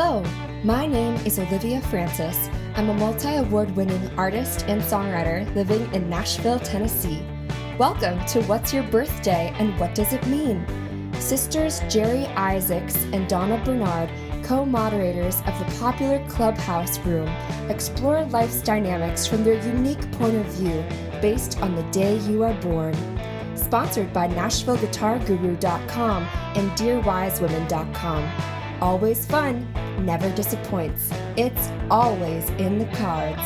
Hello, my name is Olivia Francis. I'm a multi-award-winning artist and songwriter living in Nashville, Tennessee. Welcome to What's Your Birthday and What Does It Mean? Sisters Jeri Isaacs and Donna Bernard, co-moderators of the popular Clubhouse Room, explore life's dynamics from their unique point of view based on the day you are born. Sponsored by NashvilleGuitarGuru.com and DearWiseWomen.com. Always fun, never disappoints. It's always in the cards.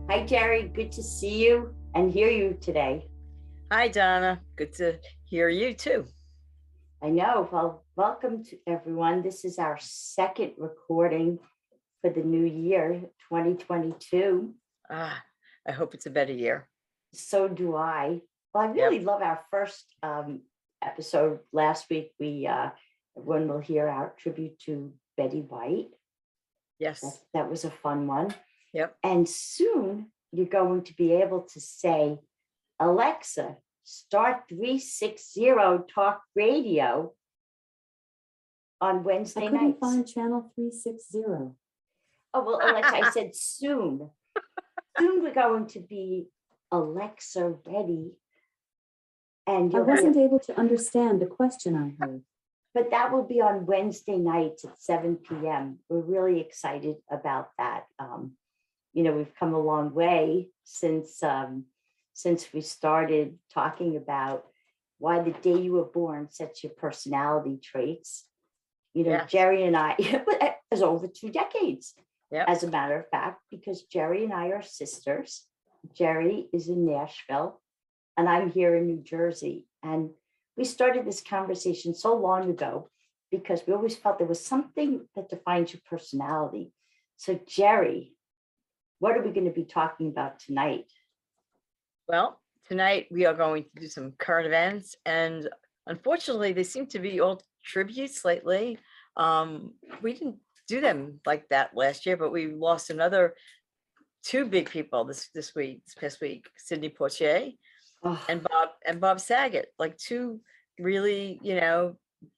Hi, Jeri. Good to see you and hear you today. Hi, Donna. Good to hear you too. I know. Well, welcome to everyone. This is our second recording for the new year, 2022. I hope it's a better year. So do I. Well, I really love our first episode last week. Everyone will hear our tribute to Betty White. Yes. That was a fun one. Yep. And soon you're going to be able to say, Alexa, start 360 talk radio on Wednesday nights. I couldn't find channel 360. Oh, well, Alexa, I said soon. Soon we're going to be Alexa ready. And I wasn't able to understand the question I heard. But that will be on Wednesday nights at 7 p.m. We're really excited about that. We've come a long way since we started talking about why the day you were born sets your personality traits. Jeri and I, it's over 2 decades, as a matter of fact, because Jeri and I are sisters. Jeri is in Nashville, and I'm here in New Jersey. And we started this conversation so long ago because we always felt there was something that defines your personality. So, Jeri, what are we going to be talking about tonight? Well, tonight we are going to do some current events, and unfortunately, they seem to be all tributes lately. We didn't do them like that last year, but we lost another 2 big people this past week, Sidney Poitier and Bob Saget, like 2 really,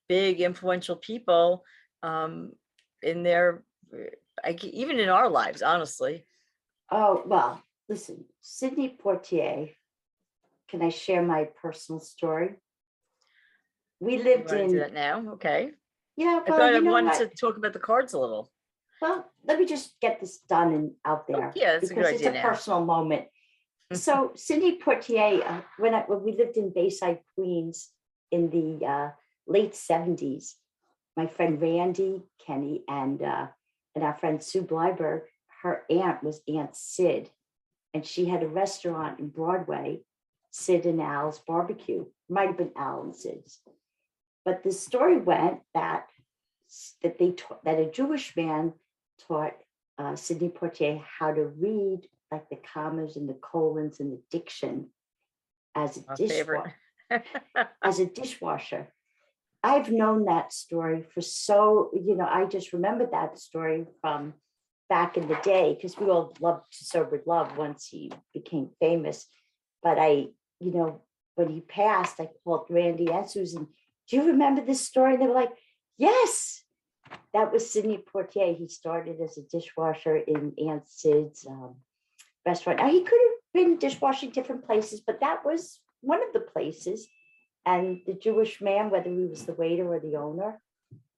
big influential people in their, even in our lives, honestly. Oh, well, listen, Sidney Poitier, can I share my personal story? We lived You want to in do that now, okay? Yeah, I thought I wanted to talk about the cards a little. Well, let me just get this done and out there. Yeah, that's a good idea. It's a personal moment. So Sidney Poitier, when we lived in Bayside, Queens in the late 70s, my friend Randy, Kenny, and our friend Sue Blyberg, her aunt was Aunt Sid, and she had a restaurant in Broadway, Sid and Al's Barbecue. Might have been Al and Sid's. But the story went that a Jewish man taught Sidney Poitier how to read like the commas and the colons and the diction as a dishwasher. As a dishwasher. I've known that story for I just remembered that story from back in the day because we all loved To Sober Love once he became famous. But when he passed, I called Randy and Susan, do you remember this story? And they were like, yes, that was Sidney Poitier. He started as a dishwasher in Aunt Sid's restaurant. Now, he could have been dishwashing different places, but that was one of the places. And the Jewish man, whether he was the waiter or the owner,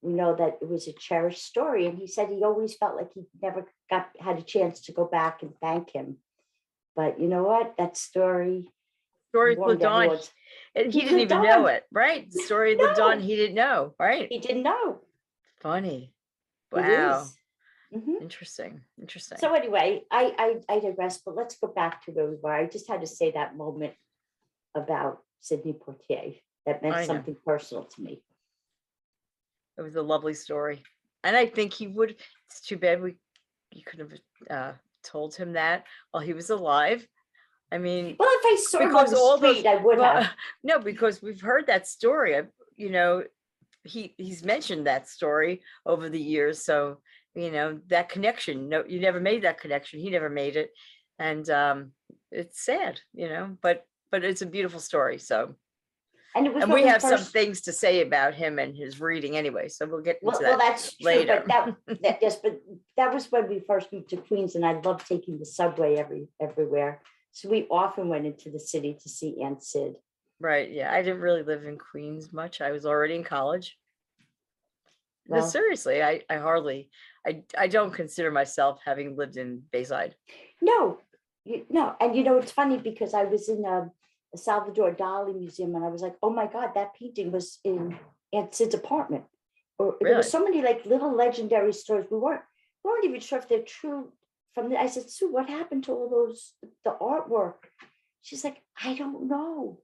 we know that it was a cherished story. And he said he always felt like he never had a chance to go back and thank him. But you know what? That story lived on. He didn't even know it, right? The story lived on. He didn't know, right? He didn't know. Funny. Wow. Mm-hmm. Interesting. So anyway, I digress, but let's go back to where we were. I just had to say that moment about Sidney Poitier. That meant something personal to me. It was a lovely story. And I think he would, it's too bad you could have told him that while he was alive. I mean, well, if I saw him on the street, I would have. No, because we've heard that story. He's mentioned that story over the years. So, that connection, no, you never made that connection. He never made it. And it's sad, but it's a beautiful story. So And it was And when we have some first, things to say about him and his reading anyway, so we'll get into well, that that's true, later. but yes, but that was when we first moved to Queens, and I loved taking the subway everywhere. So we often went into the city to see Aunt Sid. Right, yeah, I didn't really live in Queens much. I was already in college. But Well, seriously, I hardly, I don't consider myself having lived in Bayside. no, no, and it's funny because I was in a Salvador Dali museum, and I was like, oh my God, that painting was in Aunt Sid's apartment. Or there Really? was so many like little legendary stories. We weren't even sure if they're true. I said, Sue, what happened to all the artwork? She's like, I don't know.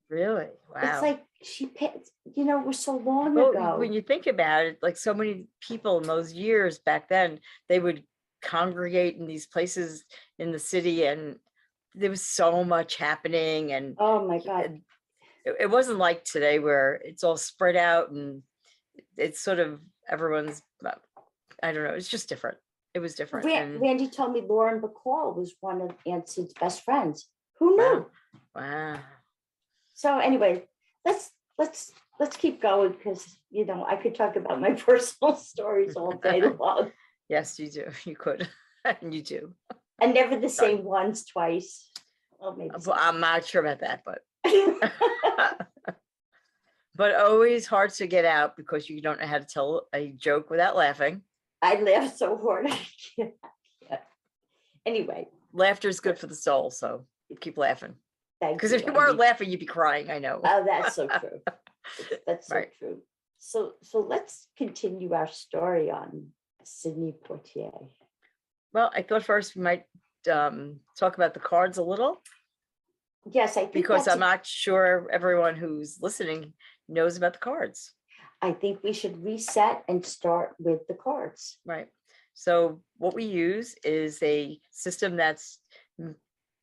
Really? It's Wow. like it was so long Well, ago. when you think about it, like so many people in those years back then, they would congregate in these places in the city, and there was so much happening. And Oh my God. it wasn't like today where it's all spread out and it's sort of everyone's, I don't know, it's just different. It was different. And Randy told me Lauren Bacall was one of Aunt Sid's best friends. Who knew? wow. So anyway, let's keep going, because I could talk about my personal stories all day long, Yes, you do. You could. And you do. and never the same ones twice. Well, maybe. Well, I'm not sure about that, but but always hard to get out because you don't know how to tell a joke without laughing. I laugh so hard. Yeah. Anyway, Laughter is good for the soul, so keep laughing. thank Because you, if you weren't Randy. laughing, you'd be crying. I know. Oh, that's so true. That's so Right. true. So let's continue our story on Sidney Poitier. Well, I thought first we might talk about the cards a little, Yes, I think because that's I'm not sure everyone who's listening knows about the cards. I think we should reset and start with the cards. Right. So what we use is a system that's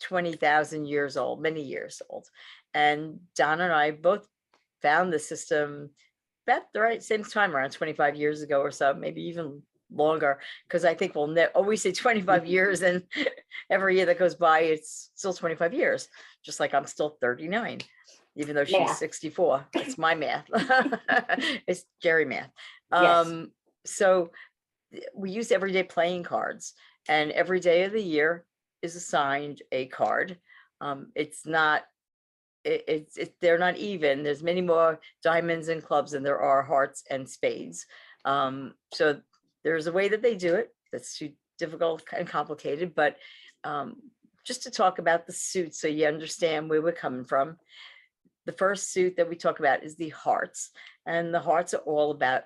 20,000 years old, many years old. And Donna and I both found the system about the right same time, around 25 years ago or so, maybe even longer, because I think we'll always say 25 years, and every year that goes by, it's still 25 years, just like I'm still 39, even though she's Math. 64. It's my math. It's Jeri math. Yes. So we use everyday playing cards, and every day of the year is assigned a card. It's not, they're not even. There's many more diamonds and clubs than there are hearts and spades. So there's a way that they do it that's too difficult and complicated, but just to talk about the suit so you understand where we're coming from. The first suit that we talk about is the hearts, and the hearts are all about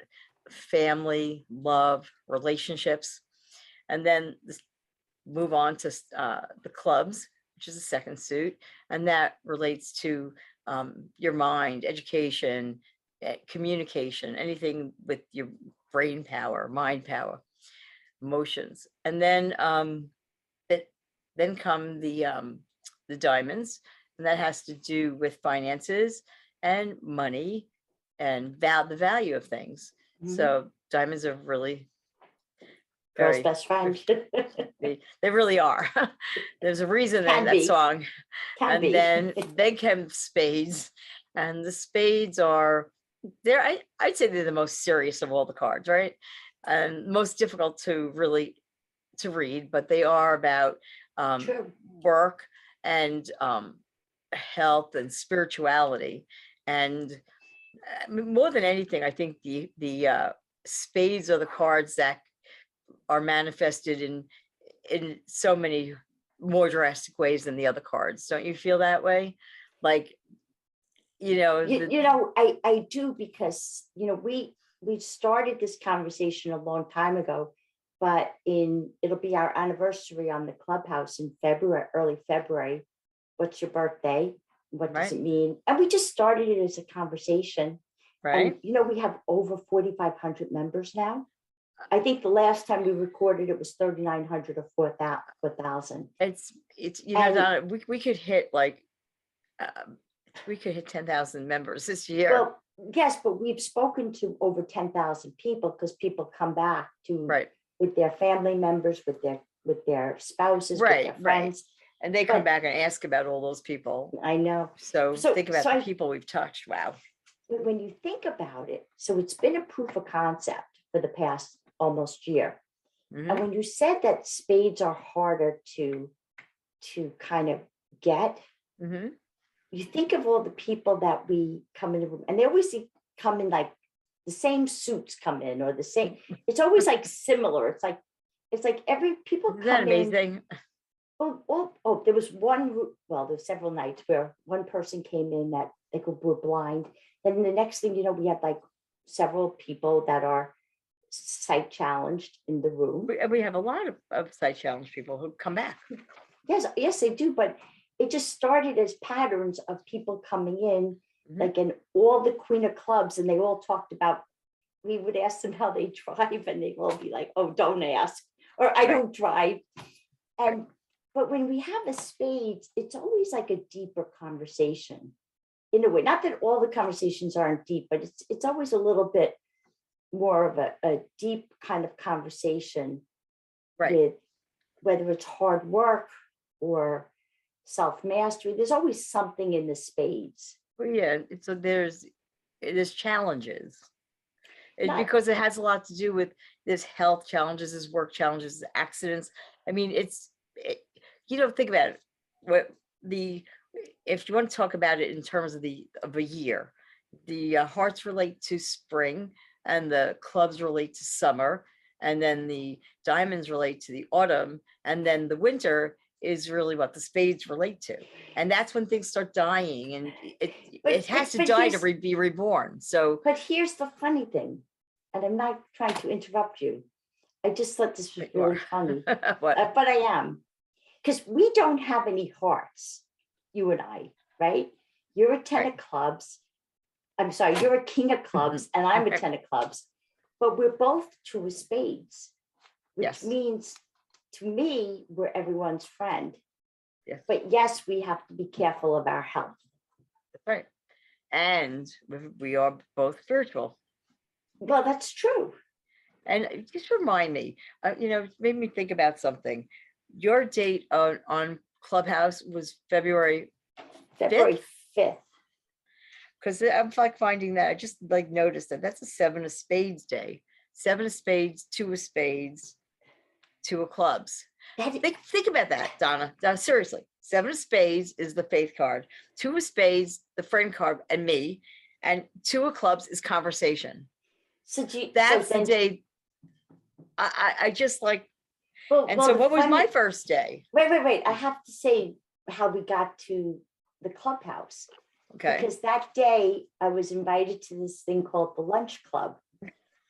family, love, relationships. And then move on to the clubs, which is the second suit, and that relates to your mind, education, communication, anything with your brain power, mind power, emotions. And then then come the diamonds, and that has to do with finances and money and the value of things. Mhm. So diamonds are really Girl's very, best friend. they really are. There's a reason Can in that be. song. Can And be. then came spades, and the spades are I'd say they're the most serious of all the cards, right? And most difficult to read, but they are about True. work and health and spirituality. And more than anything, I think the spades are the cards that are manifested in so many more drastic ways than the other cards. Don't you feel that way? Like, I do, because we started this conversation a long time ago, but it'll be our anniversary on the clubhouse in February, early February. What's your birthday? What does it mean? And we just started it as a conversation. right? And we have over 4,500 members now. I think the last time we recorded it was 3,900 or 4,000. It's And- Donna, we could hit we could hit 10,000 members this year. Well, yes, but we've spoken to over 10,000 people, because people come back to Right. with their family members, with their spouses, with Right, their right. friends. And they come But- back and ask about all those people. I know. So So- think about so the I- people we've touched. Wow. But when you think about it, so it's been a proof of concept for the past almost year. Mhm. And when you said that spades are harder to kind of get, Mhm. you think of all the people that we come in the room, and they always come in like the same suits come in, or the same, it's always like similar. It's like every people Isn't that come in. amazing? Oh, there was well, there were several nights where one person came in that they were blind. Then the next thing you know, we had like several people that are sight challenged in the room. We have a lot of sight challenged people who come back. Yes, they do. But it just started as patterns of people coming in, Mhm. like in all the Queen of Clubs, and they all talked about, we would ask them how they drive, and they'd all be like, oh, don't ask, or I don't drive. But when we have a spades, it's always like a deeper conversation in a way. Not that all the conversations aren't deep, but it's always a little bit more of a deep kind of conversation Right. with whether it's hard work or self-mastery. There's always something in the spades. Well, yeah. So there's challenges. Not- Because it has a lot to do with this health challenges, this work challenges, accidents. I mean, think about it. If you want to talk about it in terms of a year, the hearts relate to spring, and the clubs relate to summer, and then the diamonds relate to the autumn, and then the winter is really what the spades relate to. And that's when things start dying, and it has to but die to here's- be reborn. So But here's the funny thing, and I'm not trying to interrupt you. I just thought this was You are. really funny, what? but I am. Because we don't have any hearts, you and I, right? You're a 10 of clubs. I'm sorry, you're a king of clubs, and I'm a 10 of clubs. But we're both 2 of spades, which Yes. means to me, we're everyone's friend. Yes. But yes, we have to be careful of our health. Right. And we are both spiritual. Well, that's true. And just remind me, it made me think about something. Your date on Clubhouse was February, February 5th. because I'm like finding that I just like noticed that's a 7 of spades day. 7 of spades, 2 of spades, 2 of clubs. Think about that, Donna. Seriously, 7 of spades is the faith card, 2 of spades, the friend card, and me, and 2 of clubs is conversation. That's the day. I just like. And so what was my first day? Wait. I have to say how we got to the clubhouse. Okay. Because that day I was invited to this thing called the lunch club.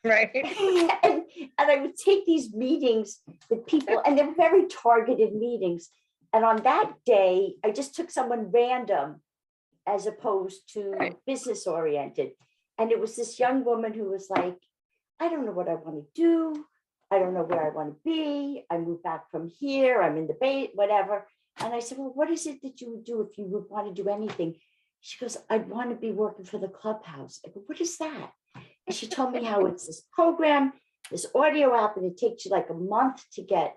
Right. and I would take these meetings with people, and they're very targeted meetings. And on that day, I just took someone random as opposed to Right. business oriented. And it was this young woman who was like, I don't know what I want to do. I don't know where I want to be. I moved back from here. I'm in the Bay, whatever. And I said, well, what is it that you would do if you would want to do anything? She goes, I'd want to be working for the clubhouse. I go, what is that? And she told me how it's this program, this audio app, and it takes you like a month to get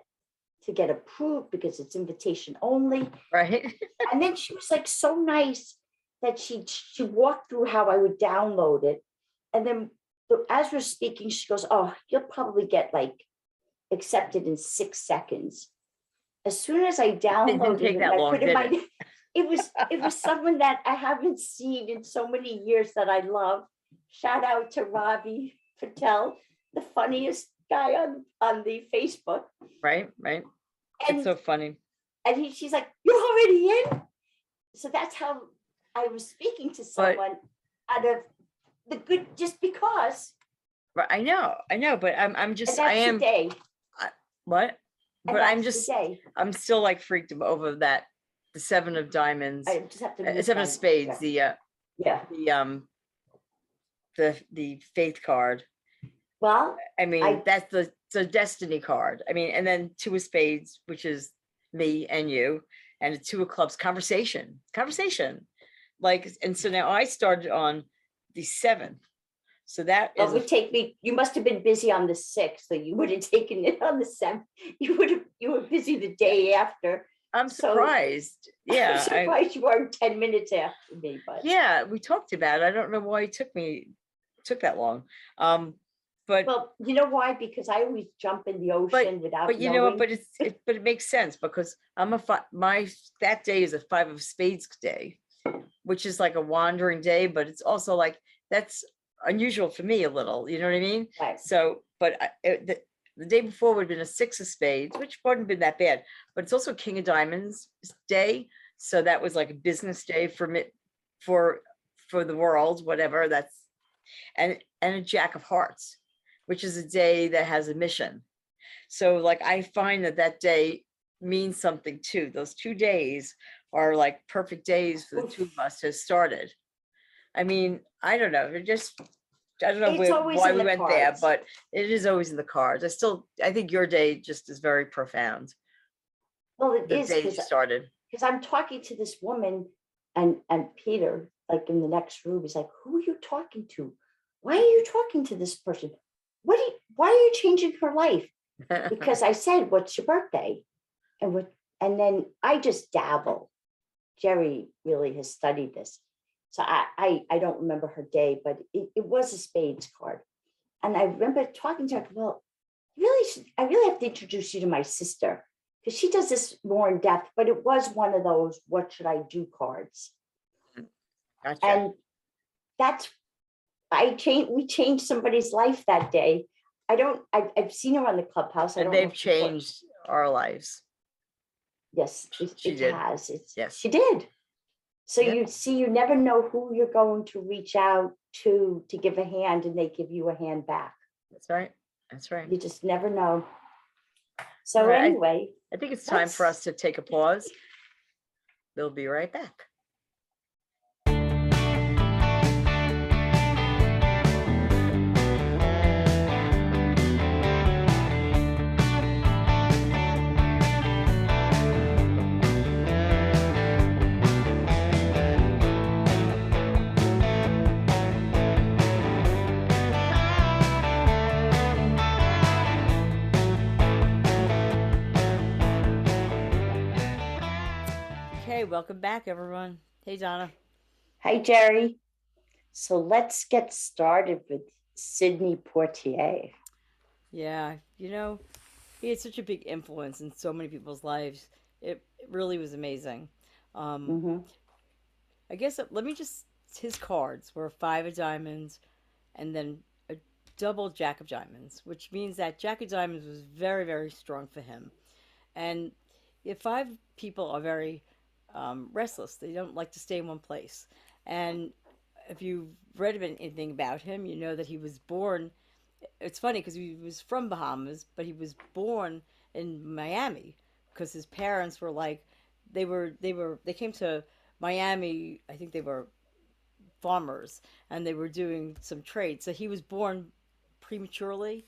approved because it's invitation only. Right. And then she was like so nice that she walked through how I would download it. And then as we're speaking, she goes, oh, you'll probably get like accepted in 6 seconds. As soon as I downloaded take it, that I long, put in did my, it? it was someone that I haven't seen in so many years that I love. Shout out to Ravi Patel, the funniest guy on the Facebook. Right. And, It's so funny. and she's like, you're already in? So that's how I was speaking to someone out of the good, just because. Right. I know, but I'm And just, that's I am, the day. what? And But I'm that's just, the day. I'm still like freaked over that, the 7 of diamonds, I just have to. move 7 my- of spades, Yeah. the faith card. Well, I mean, I- that's the destiny card. I mean, and then 2 of spades, which is me and you, and the 2 of clubs, conversation. Like, and so now I started on the 7th. So that it is, would take me, you must have been busy on the 6th, so you would have taken it on the 7th. You were busy the day after. I'm So- surprised. I'm Yeah, surprised you weren't 10 minutes after me, but yeah, we talked about it. I don't know why it took that long. But well, you know why? Because I always jump in the ocean without but you know what? knowing. But it makes sense because that day is a 5 of Spades day, which is like a wandering day, but it's also like that's unusual for me a little. You know what I mean? Right. So, but the day before would have been a 6 of Spades, which wouldn't have been that bad. But it's also King of Diamonds day, so that was like a business day for me, for the world, whatever. That's and a Jack of Hearts, which is a day that has a mission. So like I find that day means something too. Those 2 days are like perfect days for the two of us to have started. I mean, I don't know. I don't know It's always why in we the went there, cards. but it is always in the cards. I think your day just is very profound. Well, it The is day you started. because I'm talking to this woman and Peter, like in the next room, is like, who are you talking to? Why are you talking to this person? Why are you changing her life? Because I said, what's your birthday? And then I just dabble. Jeri really has studied this. So I don't remember her day, but it was a Spades card. And I remember talking to her, well, I really have to introduce you to my sister because she does this more in depth, but it was one of those, what should I do cards? Gotcha. And we changed somebody's life that day. I've seen her on the Clubhouse. I And don't know they've if she put- changed our lives. Yes, She it did. has. Yes. She did. So Yeah. you see, you never know who you're going to reach out to give a hand, and they give you a hand back. That's right. That's right. You just never know. So Right, anyway, I think it's time for us to take a pause. We'll be right back. Okay, welcome back, everyone. Hey, Donna. hi Jeri. So let's get started with Sidney Poitier. Yeah, he had such a big influence in so many people's lives. It really was amazing. Mhm. I guess his cards were 5 of Diamonds and then a double Jack of Diamonds, which means that Jack of Diamonds was very, very strong for him. And if 5 people are very restless, they don't like to stay in one place. And if you've read anything about him, you know that he was born. It's funny because he was from Bahamas, but he was born in Miami because his parents were like, they came to Miami. I think they were farmers and they were doing some trade. So he was born prematurely,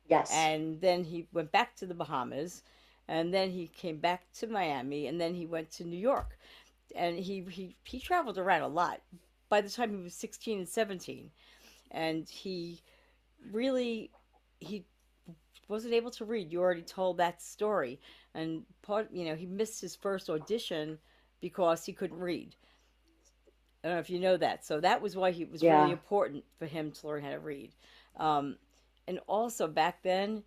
Yes. and then he went back to the Bahamas, and then he came back to Miami, and then he went to New York, and he traveled around a lot. By the time he was 16 and 17, and he wasn't able to read. You already told that story, and he missed his first audition because he couldn't read. I don't know if you know that. So that was why it was Yeah. really important for him to learn how to read. And also back then,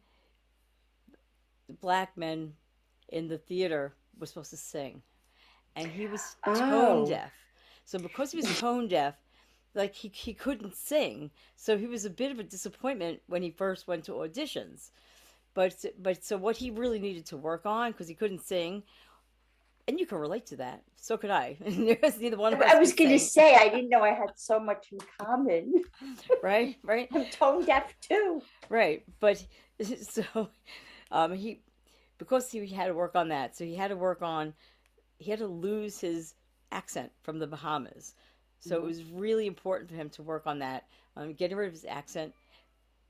the black men in the theater were supposed to sing, and he was tone Oh. deaf. So because he was tone deaf, like he couldn't sing. So he was a bit of a disappointment when he first went to auditions. But so what he really needed to work on, because he couldn't sing, and you can relate to that. So could I. There's neither one of us I was could going to sing, say, I didn't know I had so much in common. right? I'm tone deaf too. Right. But so he because he had to work on that. So he had to lose his accent from the Bahamas. So it was really important for him to work on that, getting rid of his accent.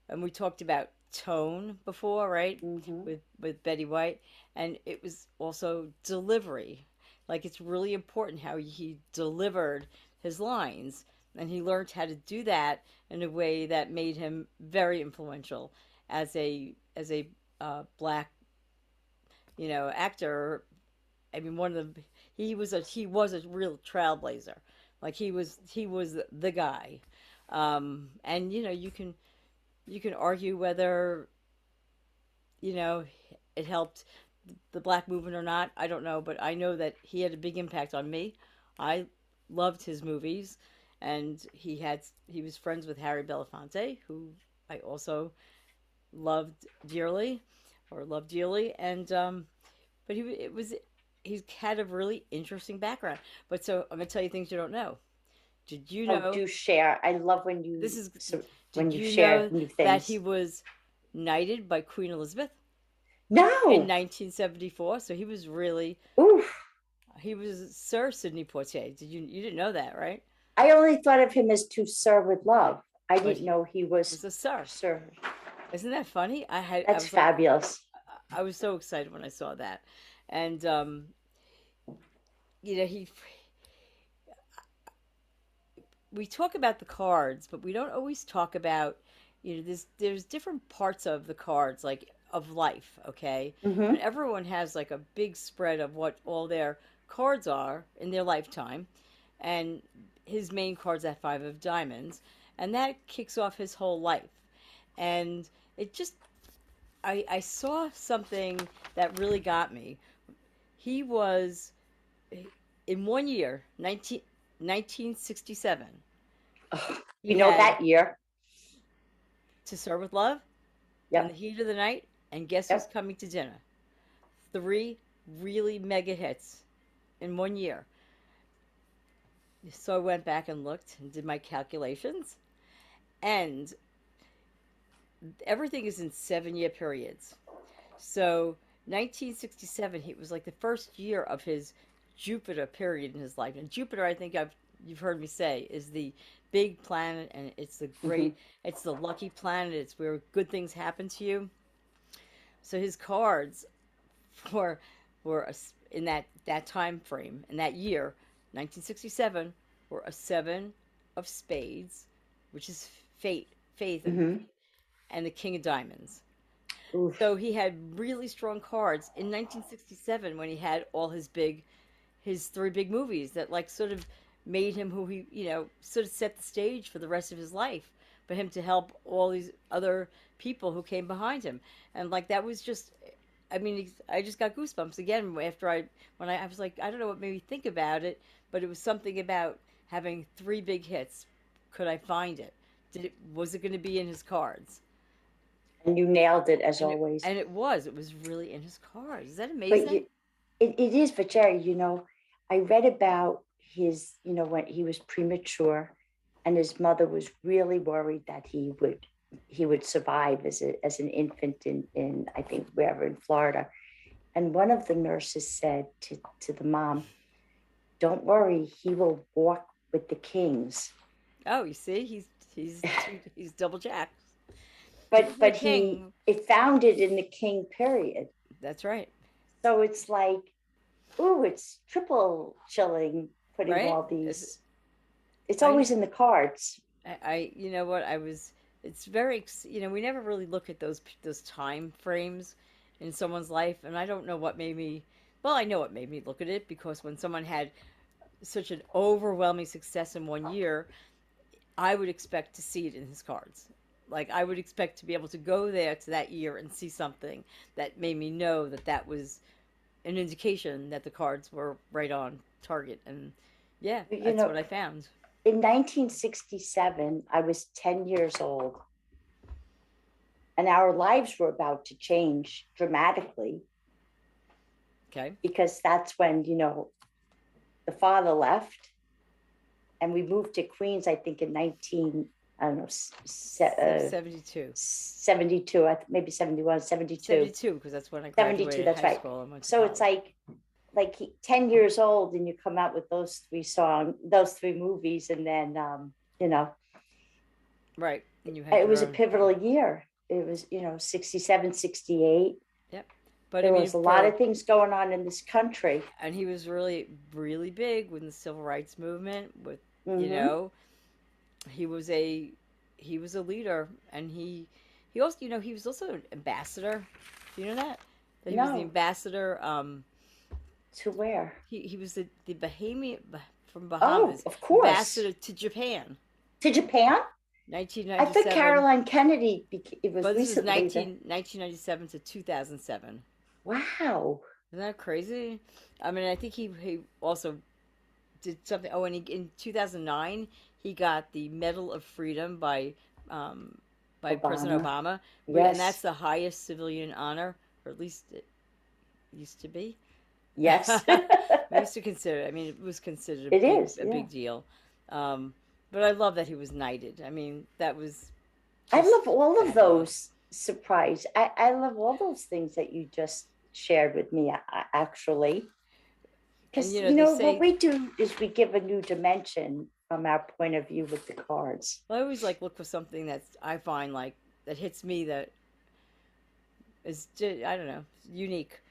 And we talked about tone before, right? Mhm. With Betty White, and it was also delivery. Like it's really important how he delivered his lines, and he learned how to do that in a way that made him very influential as a black actor I mean, he was a real trailblazer. Like he was the guy. And you can argue whether you know it helped the black movement or not. I don't know, but I know that he had a big impact on me. I loved his movies, and he was friends with Harry Belafonte, who I also loved dearly, and but he had a really interesting background. But so I'm gonna tell you things you don't know. Did you Oh, know do share. I love when this is? when Did you you share know new that things. he was knighted by Queen Elizabeth in No. 1974? So Oof. he was Sir Sidney Poitier. You didn't know that, right? I only thought of him as to serve with love. I But didn't know he was was a sir. sir. Isn't that funny? I That's was like, fabulous. I was so excited when I saw that, and he. We talk about the cards, but we don't always talk about, there's different parts of the cards, like of life, okay? Hmm. And everyone has like a big spread of what all their cards are in their lifetime. And his main card's that five of diamonds, and that kicks off his whole life. And it just, I saw something that really got me. He was, in one year, 1967, You he know had that year. To Serve with Love, In the Yep. Heat of the Night, and Guess Who's Yep. Coming to Dinner. Three really mega hits in one year. So I went back and looked and did my calculations, and everything is in 7 year periods. So 1967, he was like the first year of his Jupiter period in his life. And Jupiter, I think you've heard me say, is the big planet, and it's the Hmm. it's the lucky planet. It's where good things happen to you. So his cards for in that time frame in that year, 1967, were a seven of spades, which is faith, Hmm. and the king of diamonds. Oof. So he had really strong cards in 1967 when he had all his three big movies that like sort of made him who he, sort of set the stage for the rest of his life for him to help all these other people who came behind him. And like that was just, I mean, I just got goosebumps again after I was like, I don't know what made me think about it, but it was something about having three big hits. Could I find it? Was it going to be in his cards? And you nailed it as And always. it was really in his cards. Is that But amazing? it is for Jerry. I read about his, when he was premature, and his mother was really worried that he would survive as an infant in I think wherever in Florida. And one of the nurses said to the mom, "Don't worry, he will walk with the kings." Oh, you see, he's double jack. But Speaking of he king, it found it in the king period. that's right, So it's like, ooh, it's triple chilling putting right? all these. It's I always in the cards. you know what I was. It's very we never really look at those time frames in someone's life, and I don't know what made me. Well, I know what made me look at it because when someone had such an overwhelming success in one year, I would expect to see it in his cards. Like I would expect to be able to go there to that year and see something that made me know that that was an indication that the cards were right on target. And yeah, You that's know, what I found. in 1967, I was 10 years old, and our lives were about to change dramatically Okay. because that's when, the father left, and we moved to Queens, I think, in 19, I don't know, 72. 72, maybe 71, 72. 72, because that's when I 72, graduated that's high right. school and went to So college. it's like 10 years old, and you come out with those three movies, and then, Right. And you had it your was a own. pivotal year. It was, 67, 68. Yep. But There I mean, was a lot of things going on in this country. and he was really, really big with the civil rights movement. With Hmm. he was a leader, and he also he was also an ambassador. Do you know that he was the No, ambassador To where? He was the Bahamian from Oh, Bahamas of course. ambassador to Japan, To Japan? I thought 1997. Caroline Kennedy, it was But this was recently. 1997 to 2007. Wow. Isn't that crazy? I mean, I think he also did something. Oh, and in 2009, he got the Medal of Freedom by President Obama. Yes. And that's the highest civilian honor, or at least it used to be. Yes. We used to consider it. I mean, it was considered a big deal. But I love that he was knighted. I mean, that was. I love all of those surprise. I love all those things that you just shared with me, actually. Because, what we do is we give a new dimension from our point of view with the cards. I always look for something that I find that hits me, that is, I don't know, unique.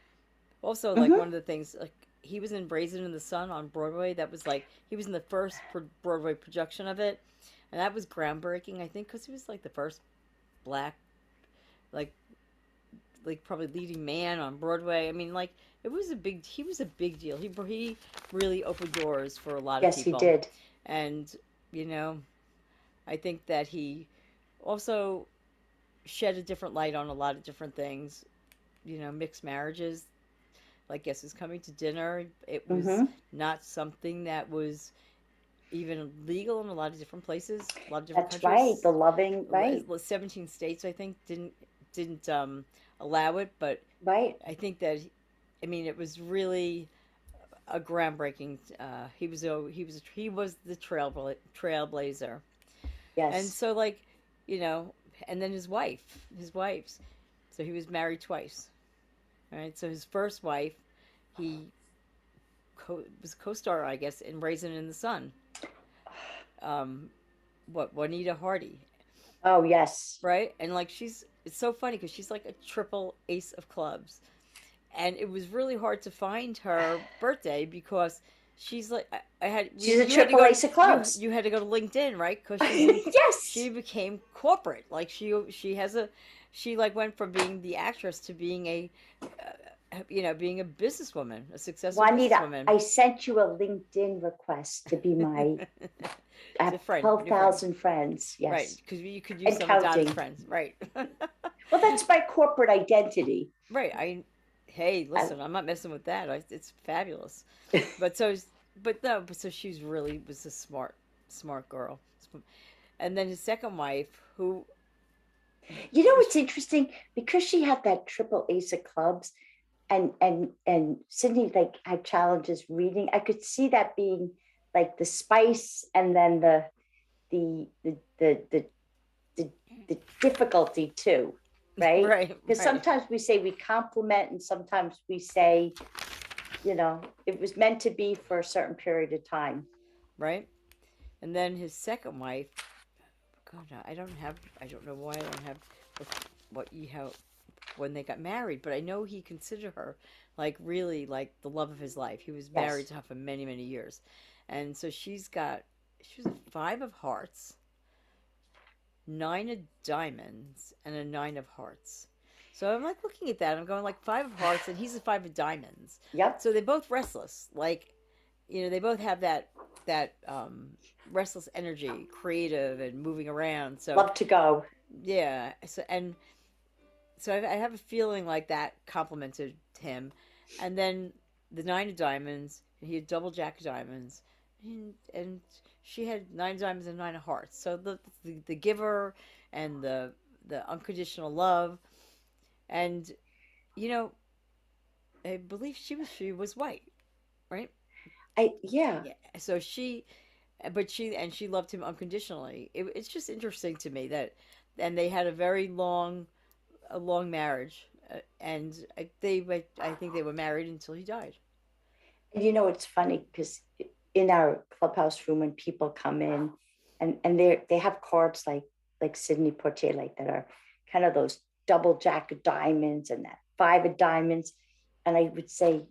Also, one of the things, he was in Raisin in the Sun on Broadway. That was he was in the first Broadway production of it. And that was groundbreaking, I think, because he was the first black, probably leading man on Broadway. I mean, he was a big deal. He really opened doors for a lot of people. Yes, he did. And, I think that he also shed a different light on a lot of different things. Mixed marriages, Guess Who's Coming to Dinner. It was not something that was even legal in a lot of different places, a lot of different countries. That's right. The loving, right. 17 states, I think, didn't allow it, but right. I think that, it was really a groundbreaking. He was the trailblazer. Yes. And so, and then his wife's. So he was married twice. Right. So his first wife, he was co-star, I guess, in Raisin in the Sun. Juanita Hardy. Oh, yes. Right? And it's so funny because she's a triple ace of clubs. And it was really hard to find her birthday because she's she's a triple ace of clubs. You had to go to LinkedIn, right? Because yes, she became corporate. She went from being the actress to being being a businesswoman, a successful businesswoman. I sent you a LinkedIn request to be my 12,000 friends. Yes. Right, because you could use some of Donna's friends. Right. Well, that's my corporate identity. Right. Hey, listen, I'm not messing with that. It's fabulous. So she was a smart girl. And then his second wife, who... It's interesting because she had that triple ace of clubs, and Sidney had challenges reading. I could see that being the spice, and then the difficulty too, right? Right. Because sometimes we say we compliment, and sometimes we say, it was meant to be for a certain period of time. Right. And then his second wife, God, I don't know why I don't have when they got married, but I know he considered her really the love of his life. He was married to her for many, many years. And so she was a 5 of hearts, 9 of diamonds, and a 9 of hearts. So I'm looking at that. I'm going 5 of hearts, and he's a 5 of diamonds. Yep. So they're both restless. They both have that restless energy, creative and moving around. So love to go. Yeah. So I have a feeling that complimented him. And then the 9 of diamonds, and he had double jack of diamonds, and she had 9 diamonds and 9 of hearts. So the giver and the unconditional love, and I believe she was white, right? Yeah. So she loved him unconditionally. It's just interesting to me that, and they had a very long marriage, and I think they were married until he died. And it's funny because in our clubhouse room, when people come in, and they have cards like Sidney Poitier, that are kind of those double jack of diamonds and that 5 of diamonds, and I would say,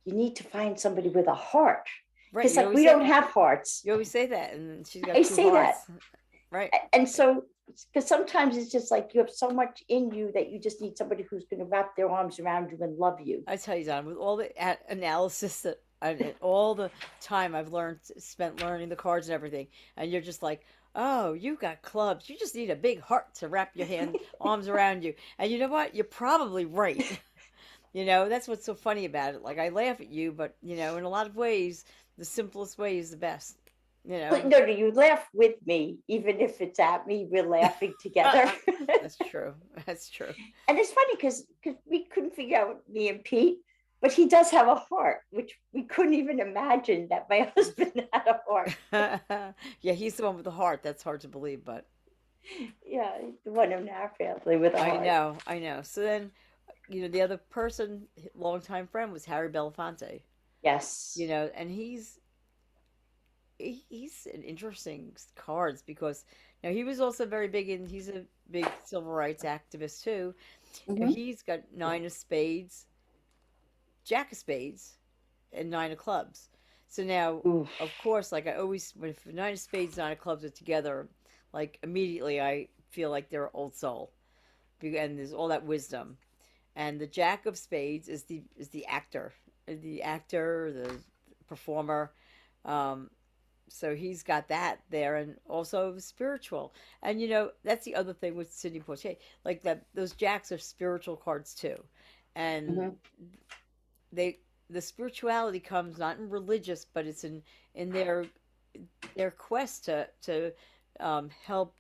you need to find somebody with a heart. Right. Because we don't have hearts. You always say that, and she's got I 2 say hearts. That. Right. And so because sometimes it's just like you have so much in you that you just need somebody who's going to wrap their arms around you and love you. I tell you, Don, with all the analysis that all the time I've spent learning the cards and everything, and you're just like, oh, you got clubs. You just need a big heart to wrap your arms around you. And you know what? You're probably right. That's what's so funny about it. Like, I laugh at you, but, in a lot of ways, the simplest way is the best. But no, you laugh with me, even if it's at me, we're laughing together. That's true. That's true. And it's funny because we couldn't figure out me and Pete, but he does have a heart, which we couldn't even imagine that my husband had a heart. Yeah, he's the one with the heart. That's hard to believe, but yeah, the one in our family with a heart. I know. So then, the other person, longtime friend, was Harry Belafonte. Yes. And he's an interesting cards because now he was also very big he's a big civil rights activist too. Mhm. He's got 9 of spades, jack of spades, and 9 of clubs. So now, Oof. of course, like I always, when 9 of spades, 9 of clubs are together, like immediately I feel like they're old soul, and there's all that wisdom. And the jack of spades is the actor, the performer. So he's got that there, and also spiritual. And that's the other thing with Sidney Poitier, like that those jacks are spiritual cards too, and Mhm. the spirituality comes not in religious, but it's in their quest to help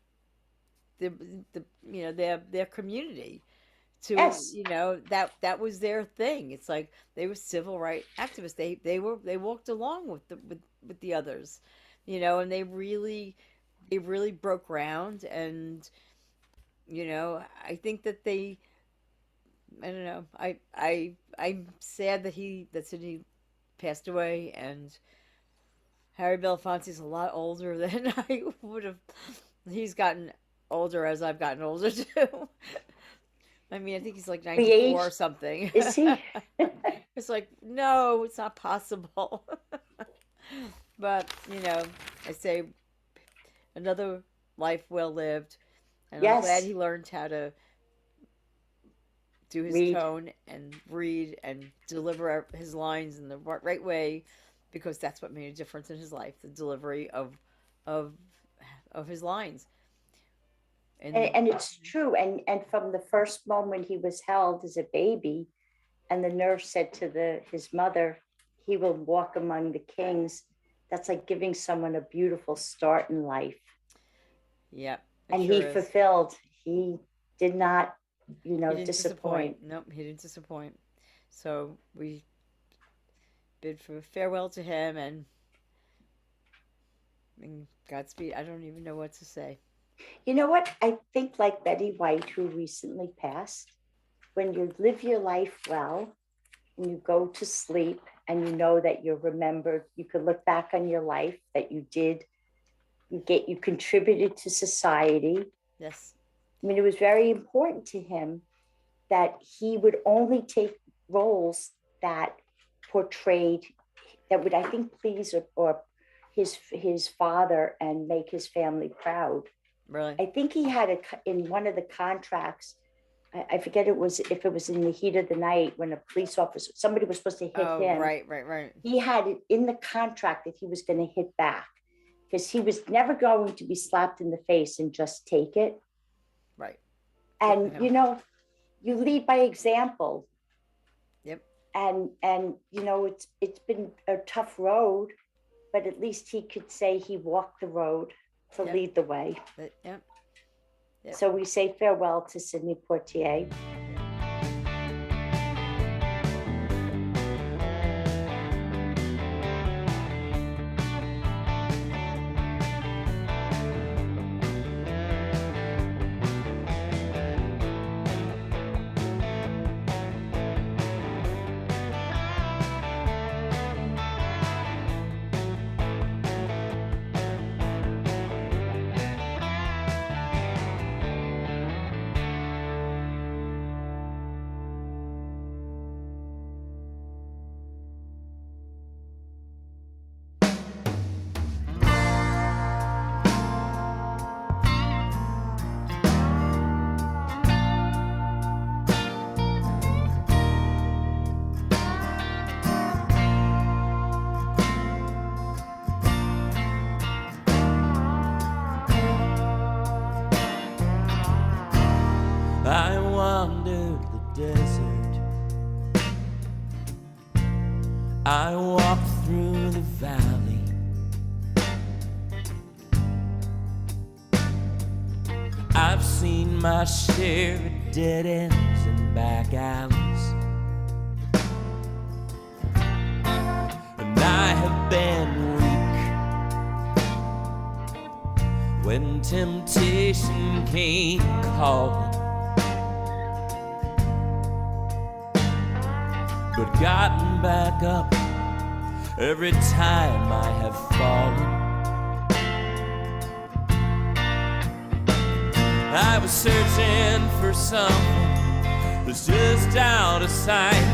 their community. Yes. That was their thing. It's like they were civil rights activists. They walked along with the others, and they really broke ground. And I think that I don't know. I'm sad that Sidney passed away, and Harry Belafonte's a lot older than I would have. He's gotten older as I've gotten older too. I mean, I think he's like 94 or something. Is he? It's like, no, it's not possible. But, I say another life well lived. And I'm glad Yes. he learned how to do his Read. tone and read and deliver his lines in the right way, because that's what made a difference in his life, the delivery of his lines. And it's true. And from the first moment he was held as a baby, and the nurse said to his mother, he will walk among the kings. That's like giving someone a beautiful start in life. Yeah. And sure he is. fulfilled. He did not, He didn't disappoint. Nope, he didn't disappoint. So we bid for farewell to him, and Godspeed. I don't even know what to say. You know what? I think like Betty White, who recently passed, when you live your life well and you go to sleep and you know that you're remembered, you could look back on your life that you did, you contributed to society. Yes. I mean, it was very important to him that he would only take roles that portrayed, that would, I think, please or his father and make his family proud. Really? I think he had in one of the contracts, I forget if it was in the heat of the night when a police officer, somebody was supposed to hit him. Right. He had it in the contract that he was going to hit back, because he was never going to be slapped in the face and just take it. Right. And, you lead by example. Yep. And it's been a tough road, but at least he could say he walked the road to lead the way. Yep. So we say farewell to Sidney Poitier. I walked through the valley, I've seen my share of dead ends and back alleys, and I have been weak when temptation came calling, but gotten back up every time I have fallen. I was searching for something that's just out of sight.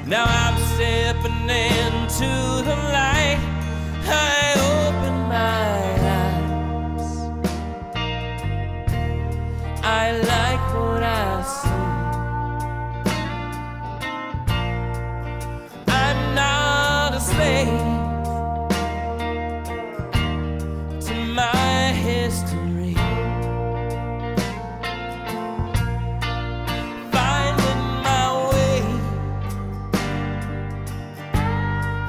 Now I'm stepping into the light. I open my eyes, I like what I see. I'm not a slave to my history, finding my way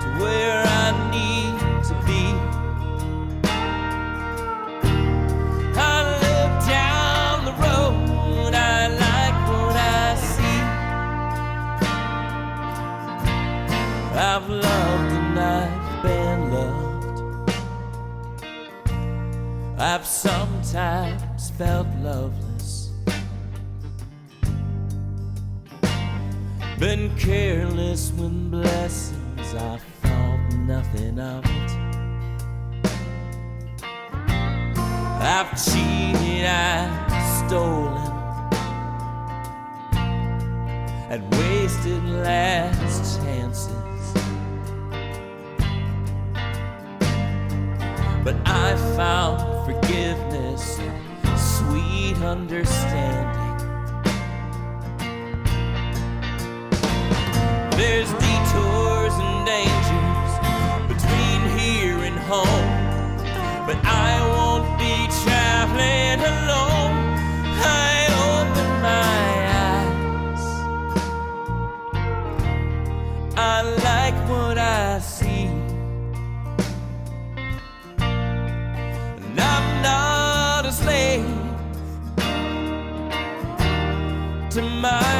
to where I need to be. I look down the road, I like what I see. I've loved and I've been loved. I've sometimes felt loveless, been careless when blessings I thought nothing of it. I've cheated, I've stolen, and wasted last chances. But I found forgiveness and sweet understanding. There's detours and dangers between here and home, but I won't be traveling alone. I open my eyes, I like what I see. And I'm not a slave to my